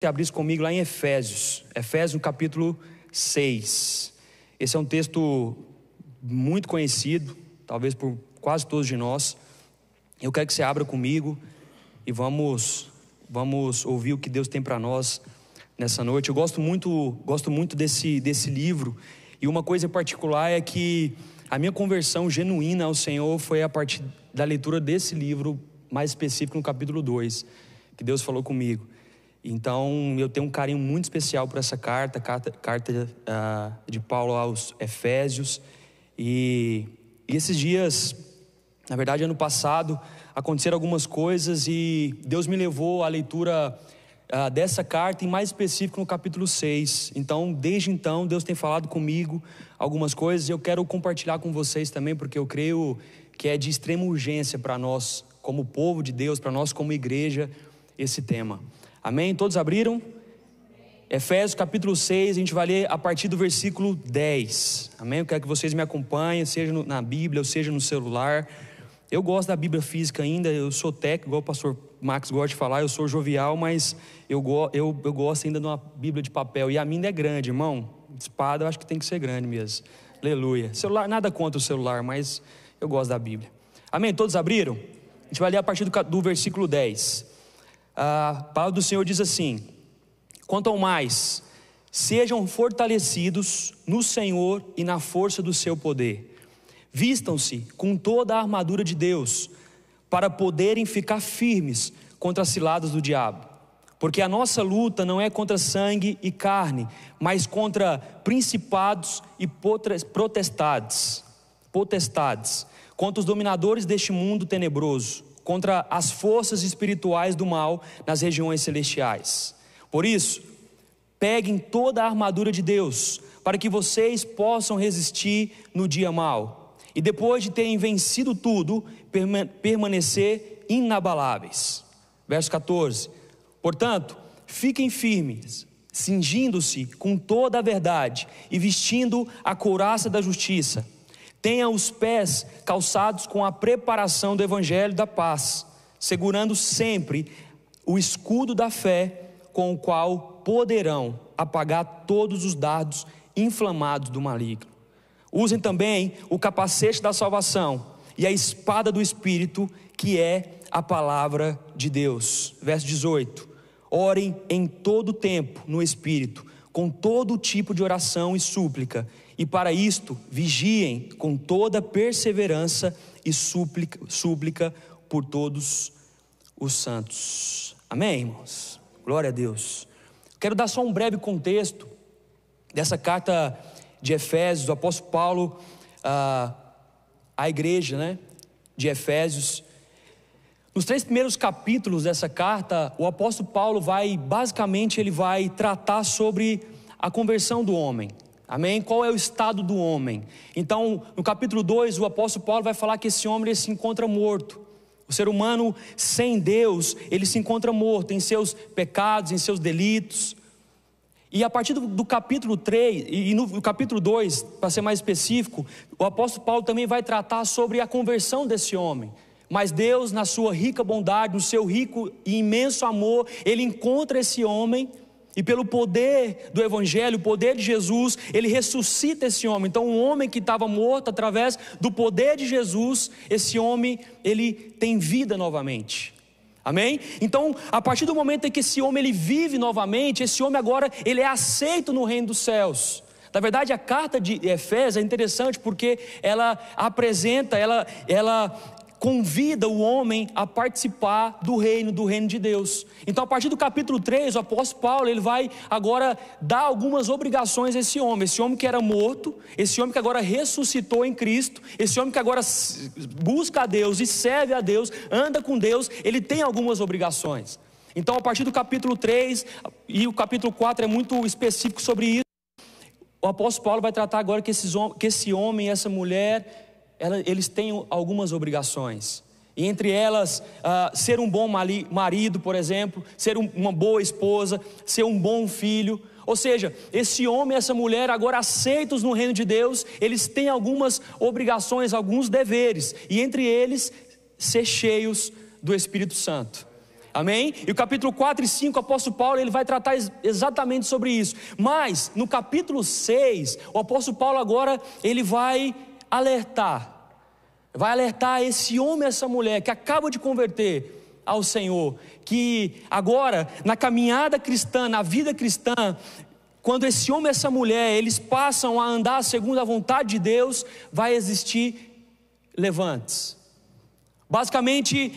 Você abrisse comigo lá em Efésios no capítulo 6. Esse é um texto muito conhecido, talvez por quase todos de nós. Eu quero que você abra comigo e vamos ouvir o que Deus tem para nós nessa noite. Eu gosto muito desse livro, e uma coisa em particular é que a minha conversão genuína ao Senhor foi a partir da leitura desse livro, mais específico no capítulo 2, que Deus falou comigo. Então eu tenho um carinho muito especial por essa carta de Paulo aos Efésios. E esses dias, na verdade ano passado, aconteceram algumas coisas e Deus me levou à leitura dessa carta, e mais específico no capítulo 6. Então desde então Deus tem falado comigo algumas coisas, e eu quero compartilhar com vocês também, porque eu creio que é de extrema urgência para nós como povo de Deus, para nós como igreja, esse tema. Amém? Todos abriram? Efésios capítulo 6, a gente vai ler a partir do versículo 10. Amém? Eu quero que vocês me acompanhem, seja na Bíblia ou seja no celular. Eu gosto da Bíblia física ainda, eu sou técnico, igual o pastor Max gosta de falar, eu sou jovial, mas eu gosto ainda de uma Bíblia de papel. E a minha é grande, irmão. Espada eu acho que tem que ser grande mesmo. Aleluia. Celular, nada contra o celular, mas eu gosto da Bíblia. Amém? Todos abriram? A gente vai ler a partir do versículo 10. A palavra do Senhor diz assim: quanto ao mais, sejam fortalecidos no Senhor e na força do seu poder. Vistam-se com toda a armadura de Deus, para poderem ficar firmes contra as ciladas do diabo. Porque a nossa luta não é contra sangue e carne, mas contra principados e potestades, contra os dominadores deste mundo tenebroso, contra as forças espirituais do mal nas regiões celestiais. Por isso, peguem toda a armadura de Deus, para que vocês possam resistir no dia mau, e depois de terem vencido tudo, permanecer inabaláveis. Verso 14: portanto, fiquem firmes, cingindo-se com toda a verdade e vestindo a couraça da justiça. Tenha os pés calçados com a preparação do evangelho da paz, segurando sempre o escudo da fé, com o qual poderão apagar todos os dardos inflamados do maligno. Usem também o capacete da salvação e a espada do Espírito, que é a palavra de Deus. Verso 18: orem em todo tempo no Espírito, com todo tipo de oração e súplica, e para isto vigiem com toda perseverança e súplica por todos os santos. Amém, irmãos? Glória a Deus. Quero dar só um breve contexto dessa carta de Efésios, do apóstolo Paulo à igreja, de Efésios. Nos 3 primeiros capítulos dessa carta, o apóstolo Paulo vai tratar sobre a conversão do homem. Amém? Qual é o estado do homem? Então, no capítulo 2, o apóstolo Paulo vai falar que esse homem se encontra morto. O ser humano sem Deus, ele se encontra morto em seus pecados, em seus delitos. E a partir do capítulo 3, e no capítulo 2, para ser mais específico, o apóstolo Paulo também vai tratar sobre a conversão desse homem. Mas Deus, na sua rica bondade, no seu rico e imenso amor, ele encontra esse homem, e pelo poder do evangelho, o poder de Jesus, ele ressuscita esse homem. Então um homem que estava morto, através do poder de Jesus, esse homem, ele tem vida novamente. Amém? Então, a partir do momento em que esse homem ele vive novamente, esse homem agora ele é aceito no reino dos céus. Na verdade, a carta de Efésios é interessante porque ela apresenta, ela convida o homem a participar do reino de Deus. Então, a partir do capítulo 3, o apóstolo Paulo ele vai agora dar algumas obrigações a esse homem que era morto, esse homem que agora ressuscitou em Cristo, esse homem que agora busca a Deus e serve a Deus, anda com Deus, ele tem algumas obrigações. Então, a partir do capítulo 3 e o capítulo 4 é muito específico sobre isso. O apóstolo Paulo vai tratar agora que esse homem e essa mulher, eles têm algumas obrigações, e entre elas, ser um bom marido, por exemplo, ser uma boa esposa, ser um bom filho. Ou seja, esse homem e essa mulher agora aceitos no reino de Deus, eles têm algumas obrigações, alguns deveres, e entre eles, ser cheios do Espírito Santo. Amém? E o capítulo 4 e 5, o apóstolo Paulo, ele vai tratar exatamente sobre isso. Mas no capítulo 6, o apóstolo Paulo agora, ele vai alertar esse homem e essa mulher que acaba de converter ao Senhor, que agora na caminhada cristã, na vida cristã, quando esse homem e essa mulher, eles passam a andar segundo a vontade de Deus, vai existir levantes. Basicamente,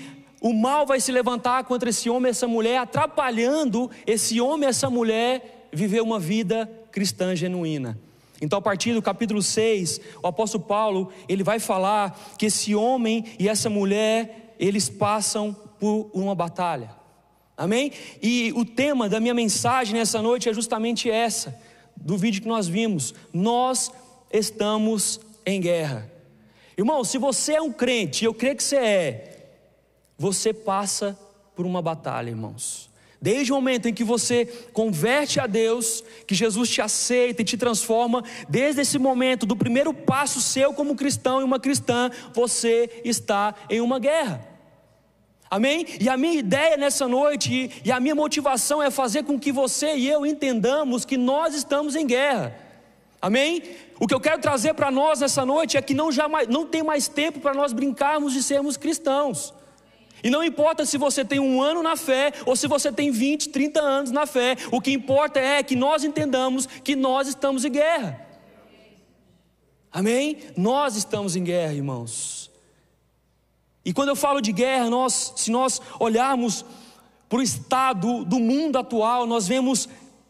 o mal vai se levantar contra esse homem e essa mulher, atrapalhando esse homem e essa mulher viver uma vida cristã genuína. Então, a partir do capítulo 6, o apóstolo Paulo, ele vai falar que esse homem e essa mulher, eles passam por uma batalha. Amém? E o tema da minha mensagem nessa noite é justamente essa, do vídeo que nós vimos. Nós estamos em guerra. Irmão, se você é um crente, eu creio que você passa por uma batalha, irmãos. Desde o momento em que você converte a Deus, que Jesus te aceita e te transforma, desde esse momento, do primeiro passo seu como cristão e uma cristã, você está em uma guerra. Amém? E a minha ideia nessa noite, e a minha motivação é fazer com que você e eu entendamos que nós estamos em guerra. Amém? O que eu quero trazer para nós nessa noite é que não tem mais tempo para nós brincarmos de sermos cristãos. E não importa se você tem 1 ano na fé, ou se você tem 20, 30 anos na fé, o que importa é que nós entendamos que nós estamos em guerra. Amém? Nós estamos em guerra, irmãos. E quando eu falo de guerra, se nós olharmos para o estado do mundo atual, nós vemos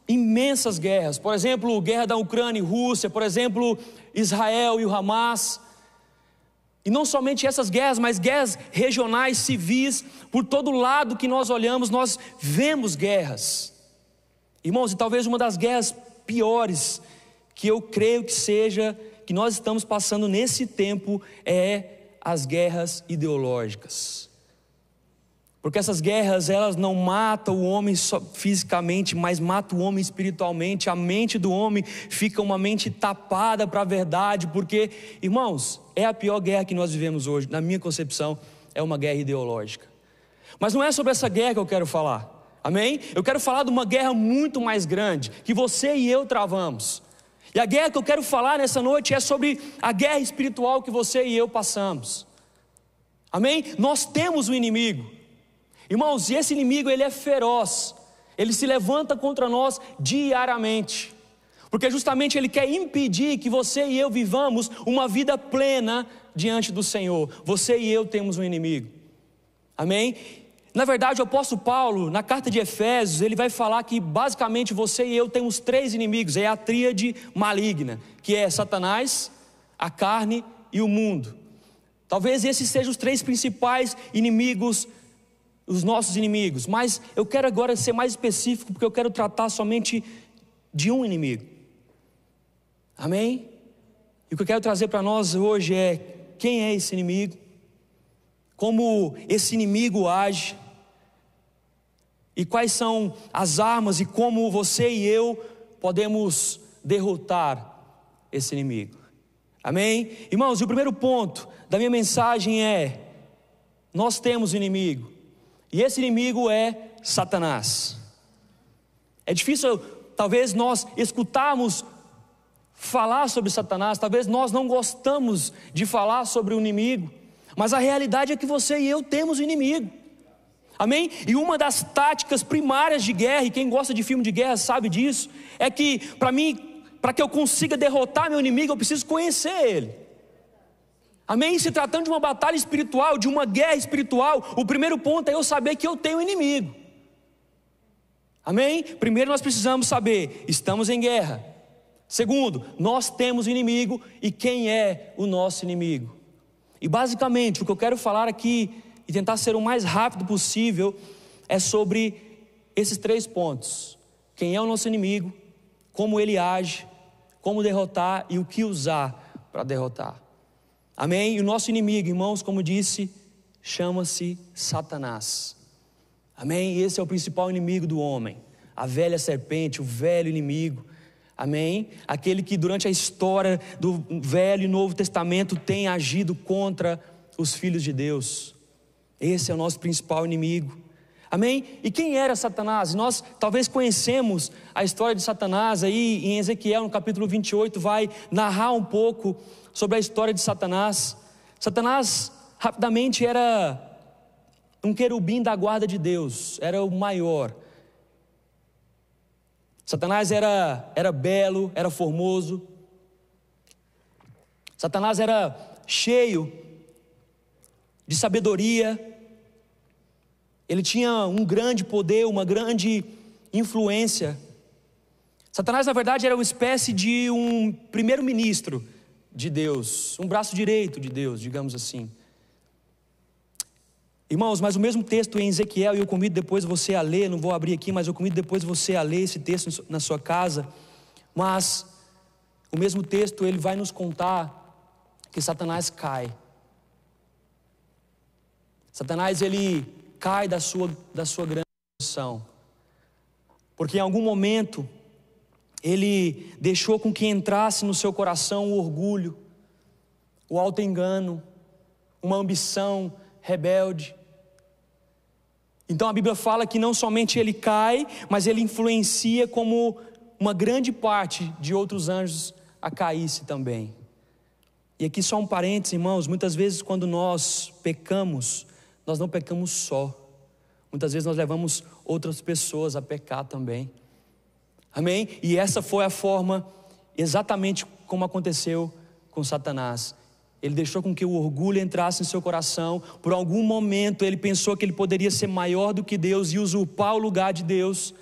imensas guerras. Por exemplo, guerra da Ucrânia e Rússia, por exemplo, Israel e o Hamas. E não somente essas guerras, mas guerras regionais, civis, por todo lado que nós olhamos, nós vemos guerras. Irmãos, e talvez uma das guerras piores, que eu creio que seja, que nós estamos passando nesse tempo, é as guerras ideológicas. Porque essas guerras, elas não matam o homem só fisicamente, mas matam o homem espiritualmente. A mente do homem fica uma mente tapada para a verdade, porque, irmãos, é a pior guerra que nós vivemos hoje, na minha concepção, é uma guerra ideológica. Mas não é sobre essa guerra que eu quero falar, amém? Eu quero falar de uma guerra muito mais grande, que você e eu travamos. E a guerra que eu quero falar nessa noite é sobre a guerra espiritual que você e eu passamos. Amém? Nós temos um inimigo. Irmãos, e esse inimigo, ele é feroz. Ele se levanta contra nós diariamente. Porque justamente ele quer impedir que você e eu vivamos uma vida plena diante do Senhor. Você e eu temos um inimigo. Amém? Na verdade, o apóstolo Paulo, na carta de Efésios, ele vai falar que basicamente você e eu temos 3 inimigos. É a tríade maligna, que é Satanás, a carne e o mundo. Talvez esses sejam os 3 principais inimigos, os nossos inimigos. Mas eu quero agora ser mais específico, porque eu quero tratar somente de um inimigo. Amém? E o que eu quero trazer para nós hoje é: quem é esse inimigo? Como esse inimigo age? E quais são as armas e como você e eu podemos derrotar esse inimigo? Amém? Irmãos, e o primeiro ponto da minha mensagem é: nós temos um inimigo. E esse inimigo é Satanás. É difícil, talvez, nós escutarmos falar sobre Satanás. Talvez nós não gostamos de falar sobre o inimigo. Mas a realidade é que você e eu temos um inimigo. Amém? E uma das táticas primárias de guerra, e quem gosta de filme de guerra sabe disso, é que para que eu consiga derrotar meu inimigo, eu preciso conhecer ele. Amém? Se tratando de uma batalha espiritual, de uma guerra espiritual, o primeiro ponto é eu saber que eu tenho um inimigo. Amém? Primeiro nós precisamos saber, estamos em guerra. Segundo, nós temos um inimigo, e quem é o nosso inimigo? E basicamente o que eu quero falar aqui, e tentar ser o mais rápido possível, é sobre esses 3 pontos: quem é o nosso inimigo, como ele age, como derrotar e o que usar para derrotar. Amém? E o nosso inimigo, irmãos, como disse, chama-se Satanás. Amém? Esse é o principal inimigo do homem, a velha serpente, o velho inimigo. Amém? Aquele que durante a história do Velho e Novo Testamento tem agido contra os filhos de Deus. Esse é o nosso principal inimigo. Amém? E quem era Satanás? Nós talvez conhecemos a história de Satanás aí em Ezequiel, no capítulo 28, vai narrar um pouco sobre a história de Satanás. Satanás, rapidamente, era um querubim da guarda de Deus, era o maior. Satanás era belo, era formoso. Satanás era cheio de sabedoria. Ele tinha um grande poder, uma grande influência. Satanás, na verdade, era uma espécie de um primeiro-ministro de Deus, um braço direito de Deus, digamos assim. Irmãos, mas o mesmo texto em Ezequiel, e eu convido depois você a ler, não vou abrir aqui, mas eu convido depois você a ler esse texto na sua casa. Mas o mesmo texto, ele vai nos contar que Satanás cai. Satanás, ele cai da sua grande posição, porque em algum momento ele deixou com que entrasse no seu coração o orgulho, o auto-engano, uma ambição rebelde. Então a Bíblia fala que não somente ele cai, mas ele influencia como uma grande parte de outros anjos a caísse também. E aqui só um parênteses, irmãos, muitas vezes quando nós pecamos, nós não pecamos só. Muitas vezes nós levamos outras pessoas a pecar também. Amém? E essa foi a forma exatamente como aconteceu com Satanás. Ele deixou com que o orgulho entrasse em seu coração. Por algum momento ele pensou que ele poderia ser maior do que Deus e usurpar o lugar de Deus.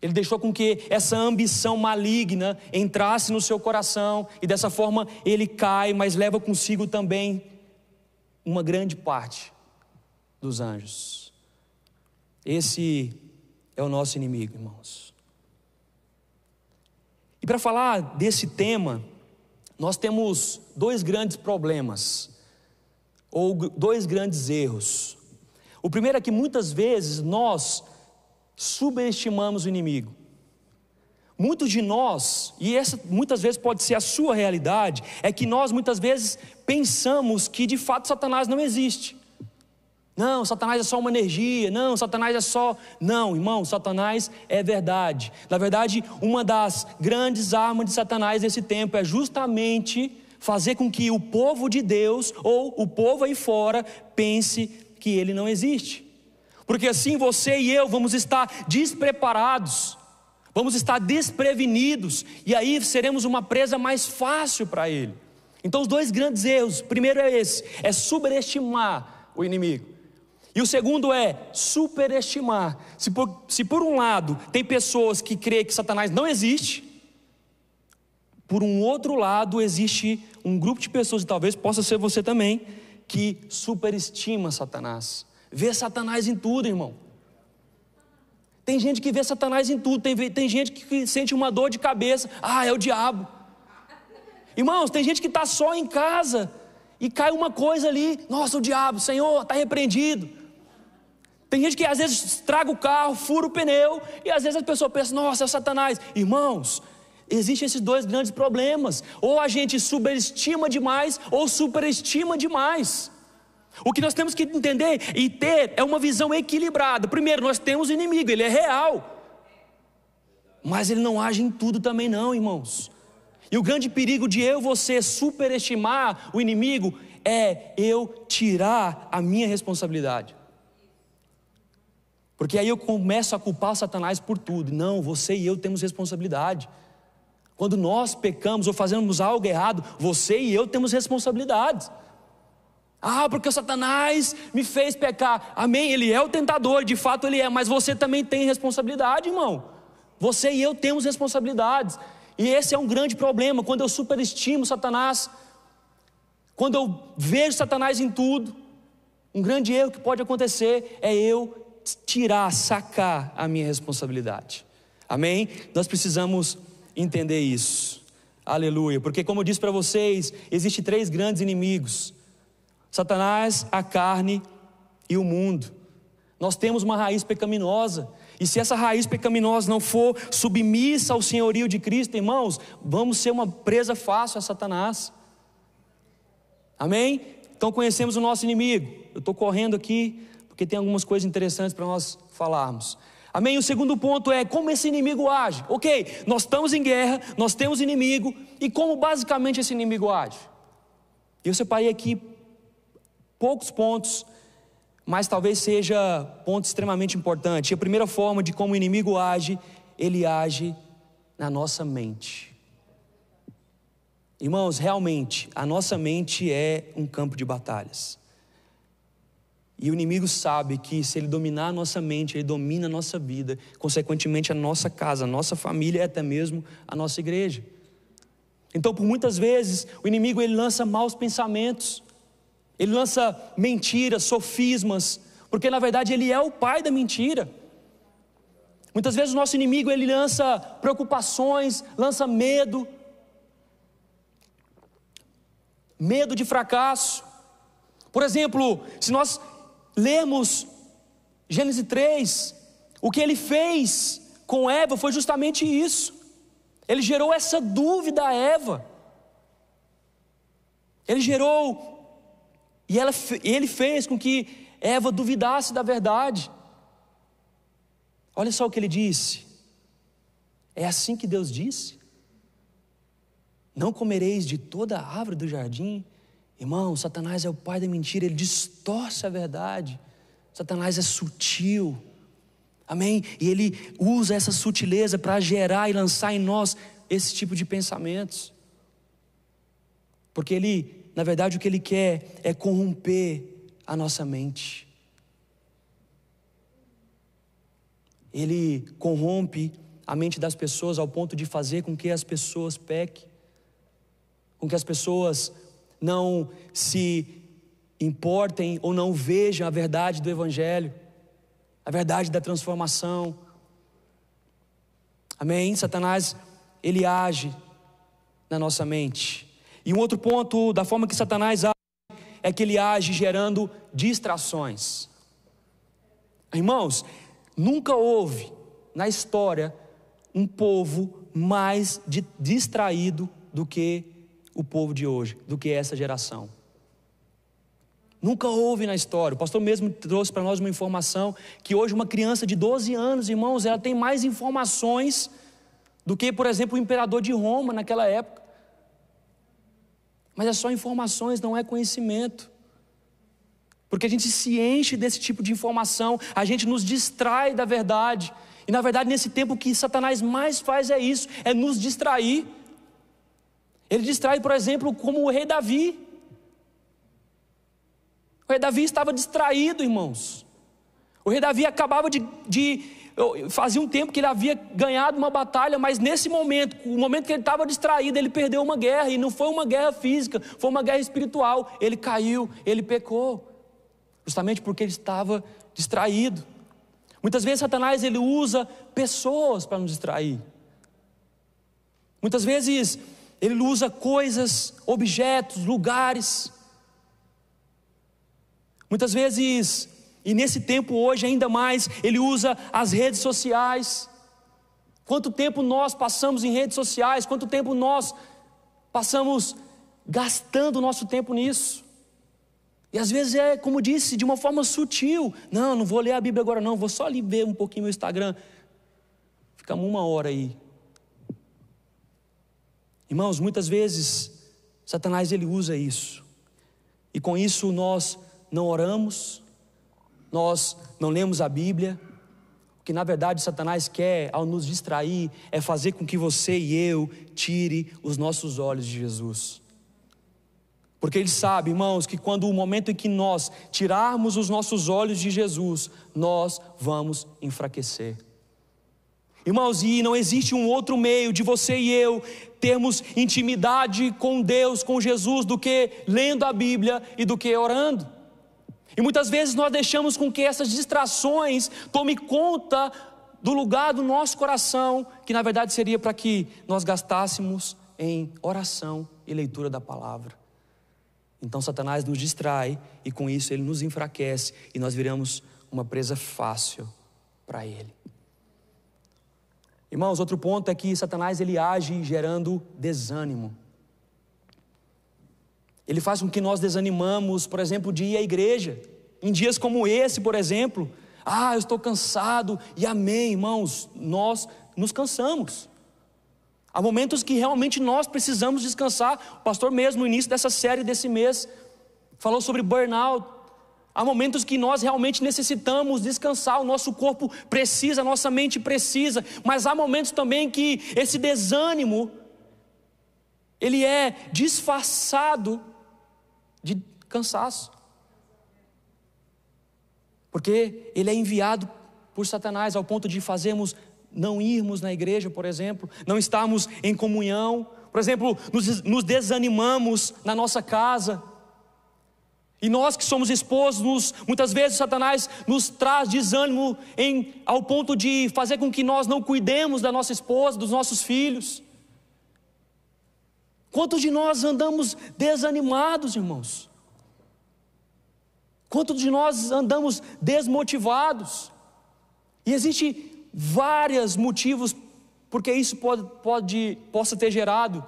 Ele deixou com que essa ambição maligna entrasse no seu coração. E dessa forma ele cai, mas leva consigo também uma grande parte dos anjos. Esse é o nosso inimigo, irmãos. E para falar desse tema, nós temos dois grandes problemas, ou dois grandes erros. O primeiro é que muitas vezes nós subestimamos o inimigo. Muitos de nós, e essa muitas vezes pode ser a sua realidade, é que nós muitas vezes pensamos que de fato Satanás não existe. Não, Satanás é só uma energia. Não, Satanás é só... Não, irmão, Satanás é verdade. Na verdade, uma das grandes armas de Satanás nesse tempo é justamente fazer com que o povo de Deus, ou o povo aí fora, pense que ele não existe. Porque assim você e eu vamos estar despreparados, vamos estar desprevenidos, e aí seremos uma presa mais fácil para ele. Então os dois grandes erros, o primeiro é esse, é superestimar o inimigo. E o segundo é superestimar. Se por um lado tem pessoas que creem que Satanás não existe, por um outro lado existe um grupo de pessoas, e talvez possa ser você também, que superestima Satanás. Vê Satanás em tudo, irmão. Tem gente que vê Satanás em tudo. Tem gente que sente uma dor de cabeça. Ah, é o diabo. Irmãos, tem gente que está só em casa e cai uma coisa ali. Nossa, o diabo, Senhor, está repreendido. Tem gente que às vezes estraga o carro, fura o pneu, e às vezes a pessoa pensa, nossa, é Satanás. Irmãos, existem esses dois grandes problemas. Ou a gente subestima demais, ou superestima demais. O que nós temos que entender e ter é uma visão equilibrada. Primeiro, nós temos o inimigo, ele é real, mas ele não age em tudo também não, irmãos. E o grande perigo de você superestimar o inimigo é eu tirar a minha responsabilidade. Porque aí eu começo a culpar Satanás por tudo. Não, você e eu temos responsabilidade. Quando nós pecamos ou fazemos algo errado, você e eu temos responsabilidades. Ah, porque o Satanás me fez pecar. Amém, ele é o tentador, de fato ele é. Mas você também tem responsabilidade, irmão. Você e eu temos responsabilidades. E esse é um grande problema, quando eu superestimo Satanás, quando eu vejo Satanás em tudo. Um grande erro que pode acontecer é eu sacar a minha responsabilidade. Amém? Nós precisamos entender isso. Aleluia. Porque como eu disse para vocês, existem três grandes inimigos: Satanás, a carne e o mundo. Nós temos uma raiz pecaminosa, e se essa raiz pecaminosa não for submissa ao senhorio de Cristo, irmãos, vamos ser uma presa fácil a Satanás. Amém? Então conhecemos o nosso inimigo. Eu estou correndo aqui, porque tem algumas coisas interessantes para nós falarmos. Amém? O segundo ponto é como esse inimigo age. Ok, nós estamos em guerra, nós temos inimigo, e como basicamente esse inimigo age? Eu separei aqui poucos pontos, mas talvez seja ponto extremamente importante. A primeira forma de como o inimigo age, ele age na nossa mente. Irmãos, realmente, a nossa mente é um campo de batalhas. E o inimigo sabe que se ele dominar a nossa mente, ele domina a nossa vida, consequentemente a nossa casa, a nossa família e até mesmo a nossa igreja. Então, por muitas vezes, o inimigo ele lança maus pensamentos, ele lança mentiras, sofismas, porque na verdade ele é o pai da mentira. Muitas vezes o nosso inimigo ele lança preocupações, lança medo de fracasso. Por exemplo, se nós lermos Gênesis 3, o que ele fez com Eva foi justamente isso. Ele gerou essa dúvida a Eva. Ele gerou, e ele fez com que Eva duvidasse da verdade. Olha só o que ele disse: é assim que Deus disse? Não comereis de toda a árvore do jardim? Irmão, Satanás é o pai da mentira, ele distorce a verdade. Satanás é sutil, amém? E ele usa essa sutileza para gerar e lançar em nós esse tipo de pensamentos. Porque ele, na verdade, o que ele quer é corromper a nossa mente. Ele corrompe a mente das pessoas ao ponto de fazer com que as pessoas pequem, com que as pessoas não se importem ou não vejam a verdade do Evangelho, a verdade da transformação. Amém? Satanás, ele age na nossa mente. E um outro ponto da forma que Satanás age é que ele age gerando distrações. Irmãos, nunca houve na história um povo mais distraído do que o povo de hoje, do que essa geração. Nunca houve na história. O pastor mesmo trouxe para nós uma informação que hoje uma criança de 12 anos, irmãos, ela tem mais informações do que, por exemplo, o imperador de Roma naquela época. Mas é só informações, não é conhecimento. Porque a gente se enche desse tipo de informação, a gente nos distrai da verdade. E na verdade nesse tempo o que Satanás mais faz é isso, é nos distrair. Ele distrai, por exemplo, como o rei Davi. O rei Davi estava distraído, irmãos. O rei Davi acabava fazia um tempo que ele havia ganhado uma batalha, mas nesse momento, o momento que ele estava distraído, ele perdeu uma guerra, e não foi uma guerra física, foi uma guerra espiritual. Ele caiu, ele pecou, justamente porque ele estava distraído. Muitas vezes Satanás ele usa pessoas para nos distrair. Muitas vezes ele usa coisas, objetos, lugares. Muitas vezes, e nesse tempo hoje ainda mais, ele usa as redes sociais. Quanto tempo nós passamos em redes sociais, quanto tempo nós passamos gastando o nosso tempo nisso. E às vezes é, como disse, de uma forma sutil. Não vou ler a Bíblia agora não, vou só ali ver um pouquinho meu Instagram. Ficamos 1 hora aí. Irmãos, muitas vezes Satanás ele usa isso. E com isso nós não oramos, nós não lemos a Bíblia. O que na verdade Satanás quer ao nos distrair é fazer com que você e eu tire os nossos olhos de Jesus. Porque ele sabe, irmãos, que quando o momento em que nós tirarmos os nossos olhos de Jesus, nós vamos enfraquecer. Irmãos, e não existe um outro meio de você e eu termos intimidade com Deus, com Jesus, do que lendo a Bíblia e do que orando. E muitas vezes nós deixamos com que essas distrações tomem conta do lugar do nosso coração, que na verdade seria para que nós gastássemos em oração e leitura da palavra. Então Satanás nos distrai e com isso ele nos enfraquece e nós viramos uma presa fácil para ele. Irmãos, outro ponto é que Satanás ele age gerando desânimo. Ele faz com que nós desanimamos, por exemplo, de ir à igreja. Em dias como esse, por exemplo, eu estou cansado, e amém, irmãos, nós nos cansamos. Há momentos que realmente nós precisamos descansar. O pastor mesmo no início dessa série, desse mês, falou sobre burnout. Há momentos que nós realmente necessitamos descansar, o nosso corpo precisa, a nossa mente precisa. Mas há momentos também que esse desânimo, ele é disfarçado de cansaço. Porque ele é enviado por Satanás ao ponto de não irmos na igreja, por exemplo, não estarmos em comunhão. Por exemplo, nos desanimamos na nossa casa. E nós que somos esposos, muitas vezes Satanás nos traz desânimo ao ponto de fazer com que nós não cuidemos da nossa esposa, dos nossos filhos. Quantos de nós andamos desanimados, irmãos? Quantos de nós andamos desmotivados? E existem vários motivos porque isso possa ter gerado.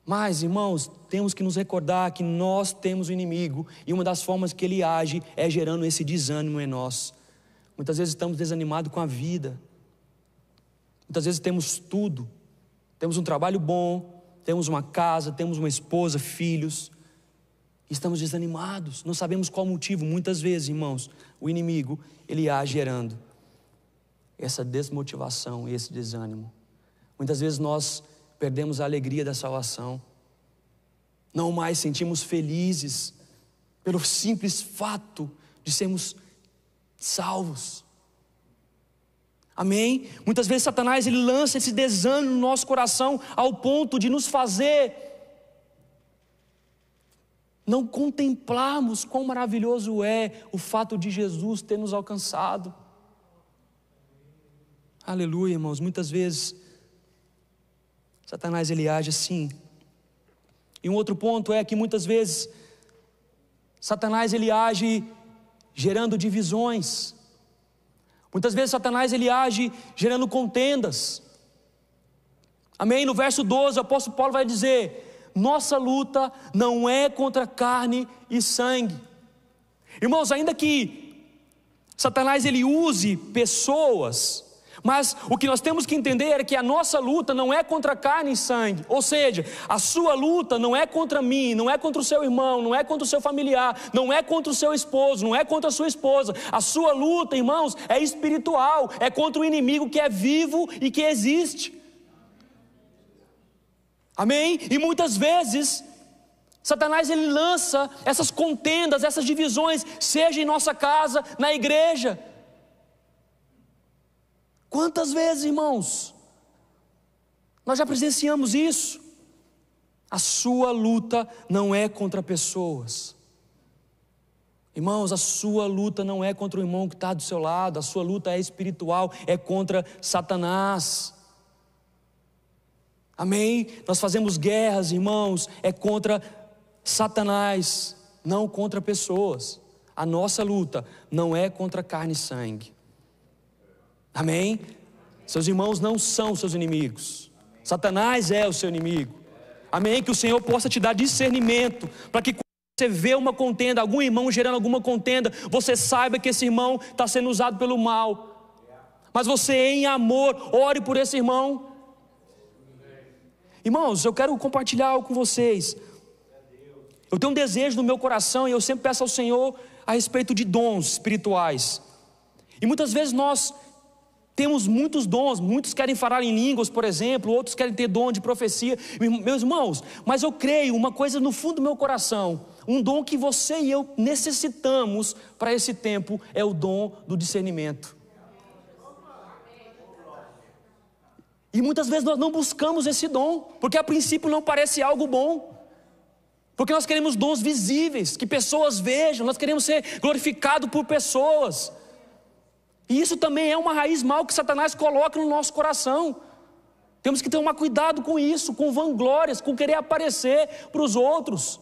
Mas, irmãos, temos que nos recordar que nós temos um inimigo, e uma das formas que ele age é gerando esse desânimo em nós. Muitas vezes estamos desanimados com a vida. Muitas vezes temos tudo. Temos um trabalho bom, temos uma casa, temos uma esposa, filhos. Estamos desanimados, não sabemos qual o motivo. Muitas vezes, irmãos, o inimigo, ele age gerando essa desmotivação e esse desânimo. Muitas vezes nós perdemos a alegria da salvação. Não mais sentimos felizes pelo simples fato de sermos salvos. Amém? Muitas vezes Satanás, ele lança esse desânimo no nosso coração ao ponto de nos fazer não contemplarmos quão maravilhoso é o fato de Jesus ter nos alcançado. Aleluia, irmãos. Muitas vezes Satanás, ele age assim. E um outro ponto é que muitas vezes Satanás, ele age gerando divisões. Muitas vezes Satanás, ele age gerando contendas. Amém? No verso 12 o apóstolo Paulo vai dizer: nossa luta não é contra carne e sangue. Irmãos, ainda que Satanás, ele use pessoas, mas o que nós temos que entender é que a nossa luta não é contra carne e sangue. Ou seja, a sua luta não é contra mim, não é contra o seu irmão, não é contra o seu familiar, não é contra o seu esposo, não é contra a sua esposa. A sua luta, irmãos, é espiritual, é contra o inimigo que é vivo e que existe. Amém? E muitas vezes Satanás, ele lança essas contendas, essas divisões, seja em nossa casa, na igreja. Quantas vezes, irmãos, nós já presenciamos isso? A sua luta não é contra pessoas. Irmãos, a sua luta não é contra o irmão que está do seu lado. A sua luta é espiritual, é contra Satanás. Amém? Nós fazemos guerras, irmãos, é contra Satanás, não contra pessoas. A nossa luta não é contra carne e sangue. Amém? Seus irmãos não são seus inimigos. Satanás é o seu inimigo. Amém? Que o Senhor possa te dar discernimento, para que quando você vê uma contenda, algum irmão gerando alguma contenda, você saiba que esse irmão está sendo usado pelo mal. Mas você, em amor, ore por esse irmão. Irmãos, eu quero compartilhar algo com vocês. Eu tenho um desejo no meu coração, e eu sempre peço ao Senhor a respeito de dons espirituais. E muitas vezes nós temos muitos dons, muitos querem falar em línguas, por exemplo, outros querem ter dom de profecia. Meus irmãos, mas eu creio uma coisa no fundo do meu coração, um dom que você e eu necessitamos para esse tempo, é o dom do discernimento. E muitas vezes nós não buscamos esse dom, porque a princípio não parece algo bom. Porque nós queremos dons visíveis, que pessoas vejam, nós queremos ser glorificados por pessoas. E isso também é uma raiz mal que Satanás coloca no nosso coração. Temos que tomar cuidado com isso, com vanglórias, com querer aparecer para os outros.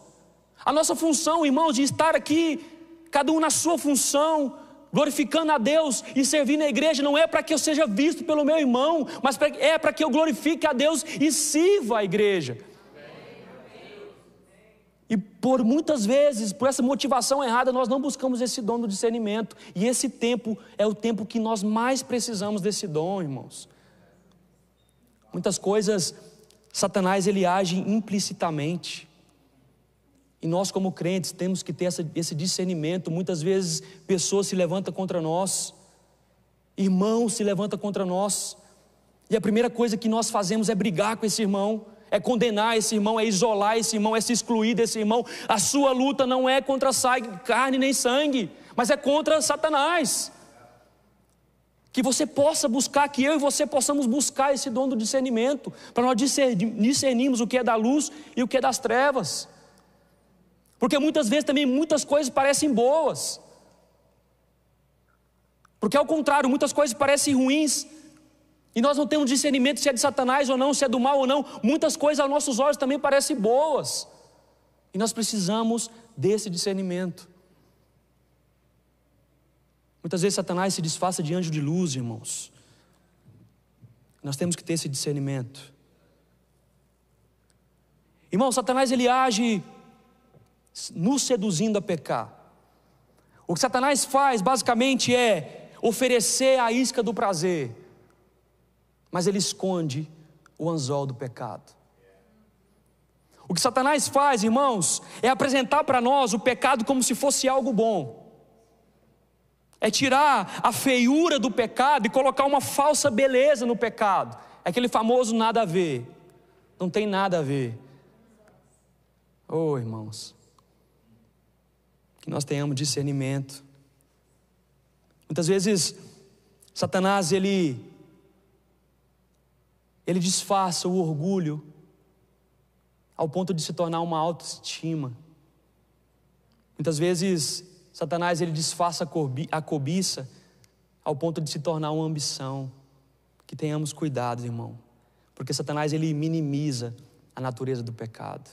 A nossa função, irmãos, de estar aqui, cada um na sua função, glorificando a Deus e servindo a igreja, não é para que eu seja visto pelo meu irmão, mas é para que eu glorifique a Deus e sirva a igreja. E por muitas vezes, por essa motivação errada, nós não buscamos esse dom do discernimento. E esse tempo é o tempo que nós mais precisamos desse dom, irmãos. Muitas coisas, Satanás ele age implicitamente. E nós como crentes temos que ter esse discernimento. Muitas vezes pessoas se levantam contra nós, irmãos se levantam contra nós, e a primeira coisa que nós fazemos é brigar com esse irmão, é condenar esse irmão, é isolar esse irmão, é se excluir desse irmão. A sua luta não é contra carne nem sangue, mas é contra Satanás. Que você possa buscar, que eu e você possamos buscar esse dom do discernimento, para nós discernirmos o que é da luz e o que é das trevas. Porque muitas vezes também muitas coisas parecem boas, porque ao contrário, muitas coisas parecem ruins, e nós não temos discernimento se é de Satanás ou não, se é do mal ou não. Muitas coisas aos nossos olhos também parecem boas, e nós precisamos desse discernimento. Muitas vezes Satanás se disfarça de anjo de luz, irmãos. Nós temos que ter esse discernimento. Irmão, Satanás ele age nos seduzindo a pecar. O que Satanás faz basicamente é oferecer a isca do prazer, mas ele esconde o anzol do pecado. O que Satanás faz, irmãos, é apresentar para nós o pecado como se fosse algo bom. É tirar a feiura do pecado e colocar uma falsa beleza no pecado. É aquele famoso nada a ver. Não tem nada a ver. Oh, irmãos, que nós tenhamos discernimento. Muitas vezes Satanás ele disfarça o orgulho ao ponto de se tornar uma autoestima. Muitas vezes Satanás ele disfarça a cobiça ao ponto de se tornar uma ambição. Que tenhamos cuidado, irmão, porque Satanás ele minimiza a natureza do pecado.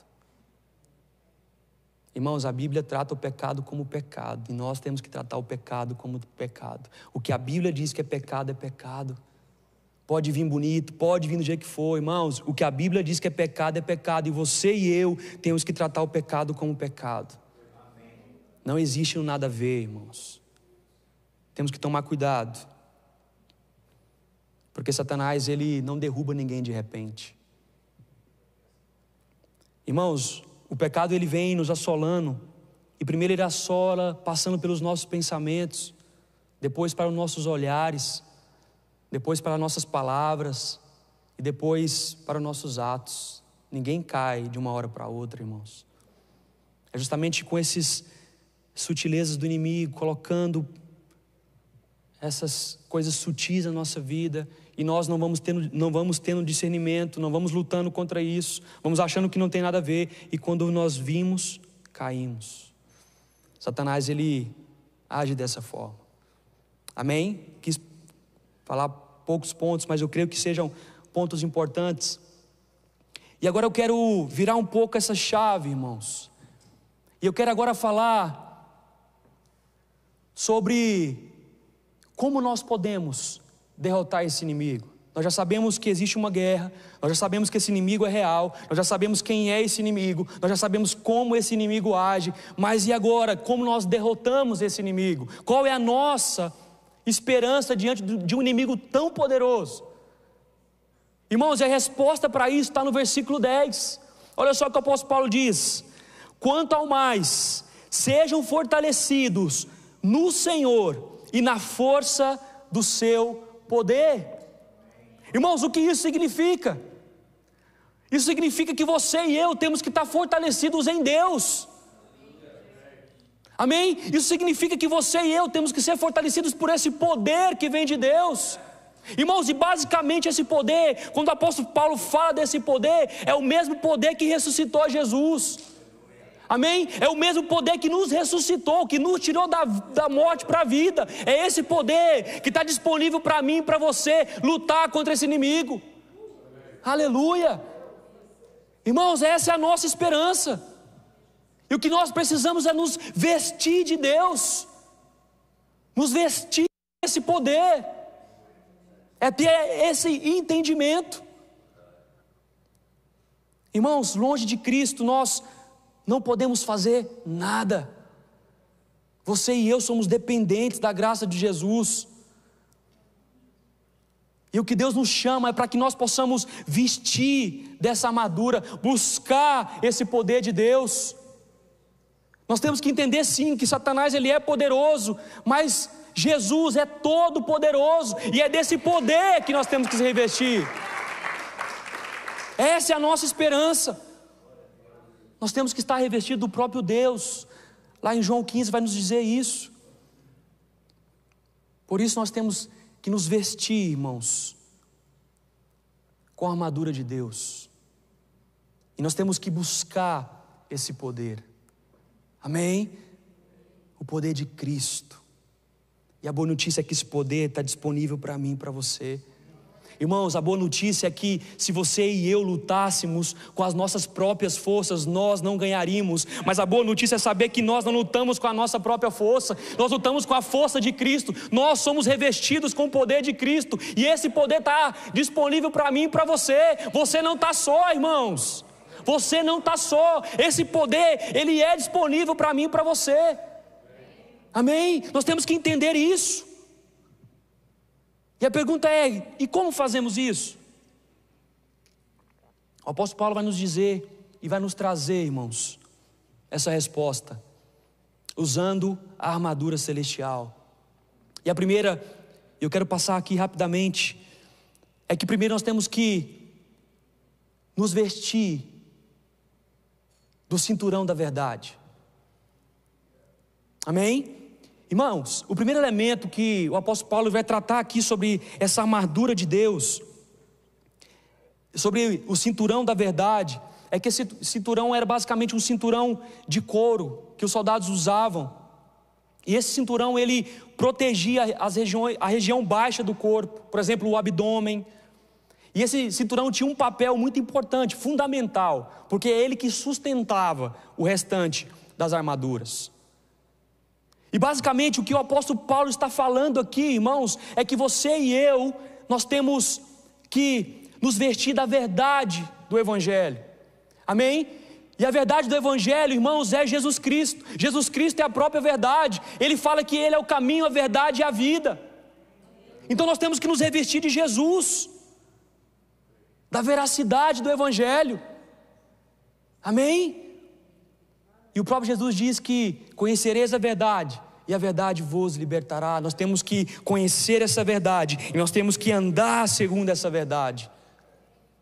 Irmãos, a Bíblia trata o pecado como pecado, e nós temos que tratar o pecado como pecado. O que a Bíblia diz que é pecado, é pecado. Pode vir bonito, pode vir do jeito que for, irmãos. O que a Bíblia diz que é pecado, e você e eu temos que tratar o pecado como pecado. Não existe um nada a ver, irmãos. Temos que tomar cuidado, porque Satanás ele não derruba ninguém de repente. Irmãos, o pecado ele vem nos assolando, e primeiro ele assola passando pelos nossos pensamentos, depois para os nossos olhares, depois para nossas palavras e depois para os nossos atos. Ninguém cai de uma hora para outra, irmãos. É justamente com esses sutilezas do inimigo, colocando essas coisas sutis na nossa vida, e nós não vamos tendo discernimento, não vamos lutando contra isso, vamos achando que não tem nada a ver, e quando nós vimos, caímos. Satanás ele age dessa forma. Amém? Quis falar poucos pontos, mas eu creio que sejam pontos importantes. E agora eu quero virar um pouco essa chave, irmãos, e eu quero agora falar sobre como nós podemos derrotar esse inimigo. Nós já sabemos que existe uma guerra, nós já sabemos que esse inimigo é real, nós já sabemos quem é esse inimigo, nós já sabemos como esse inimigo age, mas e agora? Como nós derrotamos esse inimigo? Qual é a nossa esperança diante de um inimigo tão poderoso? Irmãos, a resposta para isso está no versículo 10. Olha só o que o apóstolo Paulo diz: quanto ao mais, sejam fortalecidos no Senhor e na força do seu poder. Irmãos, o que isso significa? Isso significa que você e eu temos que estar fortalecidos em Deus. Amém? Isso significa que você e eu temos que ser fortalecidos por esse poder que vem de Deus. Irmãos, e basicamente esse poder, quando o apóstolo Paulo fala desse poder, é o mesmo poder que ressuscitou Jesus. Amém? É o mesmo poder que nos ressuscitou, que nos tirou da morte para a vida. É esse poder que está disponível para mim e para você lutar contra esse inimigo. Aleluia! Irmãos, essa é a nossa esperança. E o que nós precisamos é nos vestir de Deus, nos vestir desse poder, é ter esse entendimento. Irmãos, longe de Cristo nós não podemos fazer nada. Você e eu somos dependentes da graça de Jesus. E o que Deus nos chama é para que nós possamos vestir dessa armadura, buscar esse poder de Deus. Nós temos que entender sim que Satanás ele é poderoso, mas Jesus é todo poderoso, e é desse poder que nós temos que se revestir. Essa é a nossa esperança. Nós temos que estar revestidos do próprio Deus. Lá em João 15 vai nos dizer isso. Por isso nós temos que nos vestir, irmãos, com a armadura de Deus. E nós temos que buscar esse poder. Amém? O poder de Cristo. E a boa notícia é que esse poder está disponível para mim e para você. Irmãos, a boa notícia é que se você e eu lutássemos com as nossas próprias forças, nós não ganharíamos. Mas a boa notícia é saber que nós não lutamos com a nossa própria força, nós lutamos com a força de Cristo. Nós somos revestidos com o poder de Cristo, e esse poder está disponível para mim e para você. Você não está só, irmãos. Você não está só. Esse poder, ele é disponível para mim e para você. Amém? Nós temos que entender isso. E a pergunta é: e como fazemos isso? O apóstolo Paulo vai nos dizer e vai nos trazer, irmãos, essa resposta, usando a armadura celestial. E a primeira, eu quero passar aqui rapidamente, é que primeiro nós temos que nos vestir do cinturão da verdade. Amém? Irmãos, o primeiro elemento que o apóstolo Paulo vai tratar aqui sobre essa armadura de Deus, sobre o cinturão da verdade, é que esse cinturão era basicamente um cinturão de couro que os soldados usavam. E esse cinturão ele protegia a região baixa do corpo, por exemplo, o abdômen. E esse cinturão tinha um papel muito importante, fundamental, porque é ele que sustentava o restante das armaduras. E basicamente o que o apóstolo Paulo está falando aqui, irmãos, é que você e eu, nós temos que nos vestir da verdade do Evangelho. Amém? E a verdade do Evangelho, irmãos, é Jesus Cristo. Jesus Cristo é a própria verdade. Ele fala que Ele é o caminho, a verdade e a vida. Então nós temos que nos revestir de Jesus, da veracidade do Evangelho. Amém? E o próprio Jesus diz que conhecereis a verdade, e a verdade vos libertará. Nós temos que conhecer essa verdade, e nós temos que andar segundo essa verdade.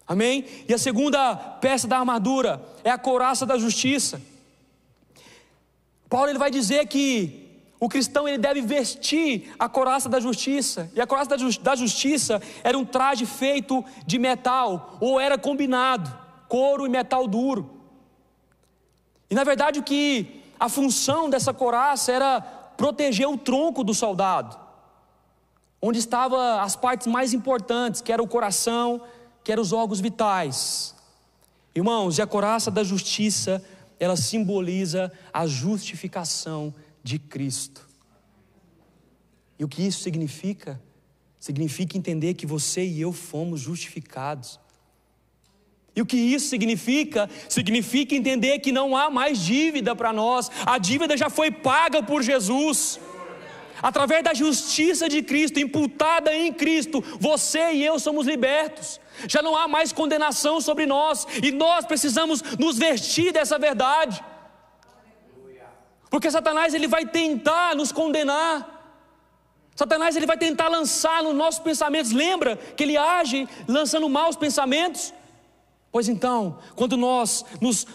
Amém? E a segunda peça da armadura é a couraça da justiça. Paulo ele vai dizer que o cristão ele deve vestir a couraça da justiça. E a couraça da justiça era um traje feito de metal, ou era combinado, couro e metal duro. E na verdade a função dessa couraça era proteger o tronco do soldado, onde estavam as partes mais importantes, que era o coração, que eram os órgãos vitais. Irmãos, e a couraça da justiça, ela simboliza a justificação de Cristo. E o que isso significa? Significa entender que você e eu fomos justificados. E o que isso significa? Significa entender que não há mais dívida para nós. A dívida já foi paga por Jesus. Através da justiça de Cristo, imputada em Cristo, você e eu somos libertos. Já não há mais condenação sobre nós, e nós precisamos nos vestir dessa verdade. Porque Satanás ele vai tentar nos condenar. Satanás ele vai tentar lançar nos nossos pensamentos. Lembra que ele age lançando maus pensamentos? Pois então, quando nós nos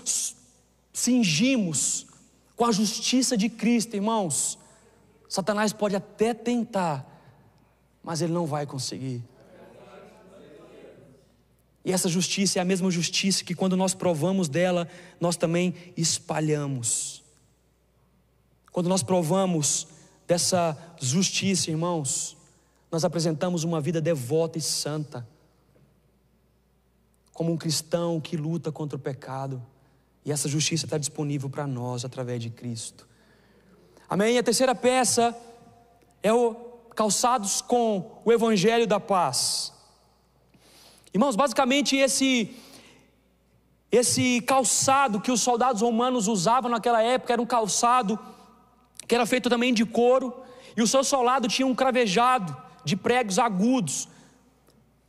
cingimos com a justiça de Cristo, irmãos, Satanás pode até tentar, mas ele não vai conseguir. E essa justiça é a mesma justiça que quando nós provamos dela, nós também espalhamos. Quando nós provamos dessa justiça, irmãos, nós apresentamos uma vida devota e santa, como um cristão que luta contra o pecado. E essa justiça está disponível para nós através de Cristo. Amém? A terceira peça é o calçados com o Evangelho da paz. Irmãos, basicamente Esse calçado que os soldados romanos usavam naquela época era um calçado que era feito também de couro, e o seu solado tinha um cravejado de pregos agudos,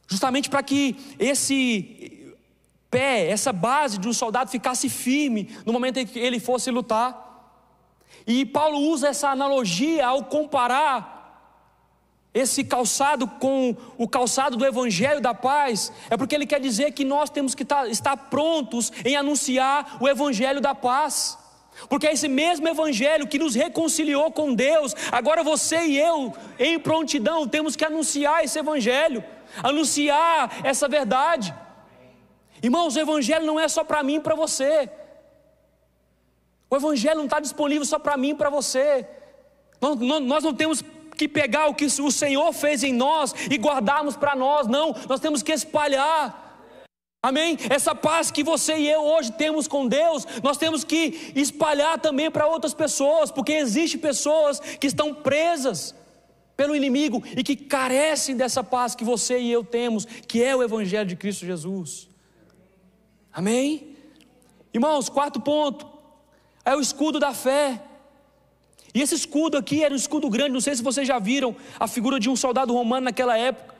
justamente para que esse pé, essa base de um soldado ficasse firme no momento em que ele fosse lutar. E Paulo usa essa analogia ao comparar esse calçado com o calçado do Evangelho da Paz, é porque ele quer dizer que nós temos que estar prontos em anunciar o Evangelho da Paz, porque é esse mesmo Evangelho que nos reconciliou com Deus. Agora você e eu, em prontidão, temos que anunciar esse Evangelho, anunciar essa verdade. Irmãos, o Evangelho não é só para mim e para você. O Evangelho não está disponível só para mim e para você. Nós não temos que pegar o que o Senhor fez em nós e guardarmos para nós, não. Nós temos que espalhar. Amém? Essa paz que você e eu hoje temos com Deus, nós temos que espalhar também para outras pessoas, porque existem pessoas que estão presas pelo inimigo e que carecem dessa paz que você e eu temos, que é o Evangelho de Cristo Jesus. Amém? Irmãos, quarto ponto é o escudo da fé. E esse escudo aqui era um escudo grande. Não sei se vocês já viram a figura de um soldado romano naquela época.